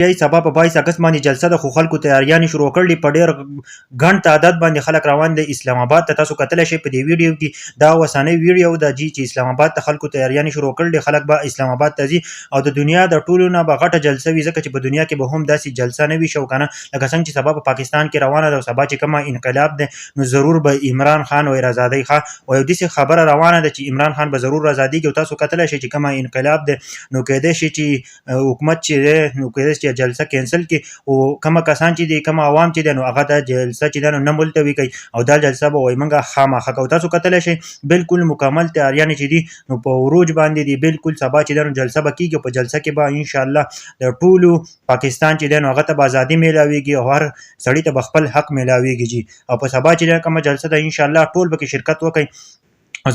سبا په 22 اګست باندې جلسه ده، خو خلکو تیاریانې شروع کړلې. په ډېر ګڼ تعداد باندې خلک روان دي اسلام آباد ته. تاسو کتلی شئ په دې ویډیو کې دا اوسنۍ ویډیو ده چې اسلام آباد ته خلکو تیاریانې شروع کړلې. خلک به اسلام آباد ته ځي او د دنیا د ټولو نه به غټه جلسه وي، ځکه چې په دنیا کې به هم داسې جلسه نه وي شو که نه، لکه څنګه چې سبا په پاکستان کې روانه ده او سبا چې کومه انقلاب دی نو ضرور به عمران خان وایي رضادی ښه، او یو داسې خبره روانه ده چې عمران خان به ضرور رضادیږي. او تاسو کتلی شئ چې کومه انقلاب دی نو کیدای شي چې حکومت چې دی نو کیدای شي چې جلسه کینسل کړي، او کومه کسان چې دي کومه عوام چې دی نو هغه دا جلسه چې ده نو نه ملتوي کوي او دا جلسه به وایي موږ خامخا کوو. تاسو کتلی شئ بالکل مکمل تیاریانې چې دي نو په عروج باندې دي. بالکل سبا چې ده نو جلسه به کېږي، په جلسه کې به انشاءالله د ټولو پاکستان چې دی نو هغه ته به ازادي میلاویږي او هر سړي ته به خپل حق میلاویږي. او په سبا چې کومه جلسه ده انشاءالله ټول پکې شرکت وکړي.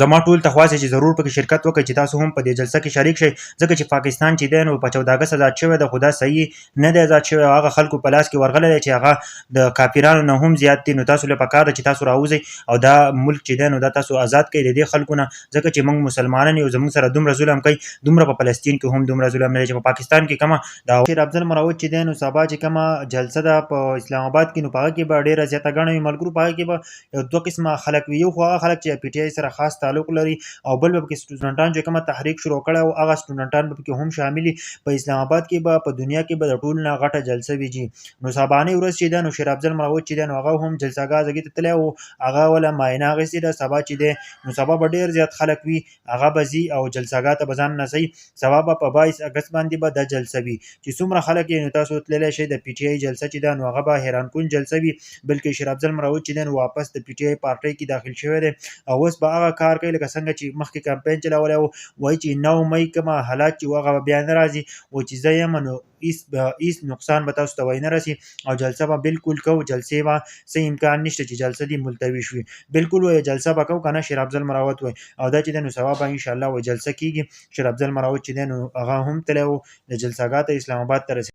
زما ټول ته خواست چې ضرور پکې شرکت وکړئ، چې تاسو هم په دې جلسه کې شریک شئ، ځکه چې پاکستان چې دی نو په 14 اګست ازاد شوی ده، خو دا صحیح نه دی ازاد شوی، هغه خلکو په لاس کې ورغلی دی چې هغه د کافرانو نه هم زیات دي. نو تاسو له پکار ده چې تاسو راوځئ او دا ملک چې دی نو دا تاسو آزاد کړئ د دې خلکو نه، ځکه چې موږ مسلمانان یو، زموږ سره دومره ظلم کوي، دومره په فلسطین کې هم دومره ظلم نه دی چې په پاکستان کې کومه د شیر افضل مروت چې دی نو سبا چې کومه جلسه ده په اسلام آباد کې نو په هغه کې به ډېره زیاته ګڼه وي ملګرو. په هغه کې به یو دوه قسمه خلک وي، یو خو هغه خلک چې پی ټي آی سره خاص تعلق لري او بل به پکې سټوډنټان چې کومه تحریک شروع کړی او هغه سټوډنټان به پکې هم شامل وي. په اسلام آباد کې به په دنیا کې به د ټولو نه غټه جلسه وي جي. نو سبانۍ ورځ چې ده نو شیر افضل مروت چې دی نو هغه هم جلسهګاه ته تللی او هغه وله معاینه اخیستې ده. سبا چې دی نو سبا به ډېر زیات خلک وي، هغه به ځي او جلسهګاه ته به ځان رسوي. سبا به په 22 اګست باندې به دا جلسه وي چې څومره خلک یې نو تاسو تللی شئ. د پی ټي آی جلسه چې ده نو هغه به حیران کن جلسه وي، بلکې شیر افضل مروت چې دی نو واپس د پی ټي آی پارټۍ کې داخل شوی دی او اوس به هغه کار کوي لکه څنګه چې مخکې کمپین چلولی و، وایي چې 9 مۍ کومه حالات چې هغه به بیا نه راځي او چې زه یم نو هیڅ نقصان به تاسو ته وایي نه رسي او جلسه به بالکل کوو. جلسې به څه امکان نشته چې جلسه دې ملتوي شوي، بالکل وایي جلسه به کوو که نه. شیر افضل مروت وایي او دا چې دی نو سبا به انشاءالله وایي جلسه کېږي. شیر افضل مروت چې دی نو هغه هم تللی و د جلسهګاه ته اسلام آباد ته رسېدلی.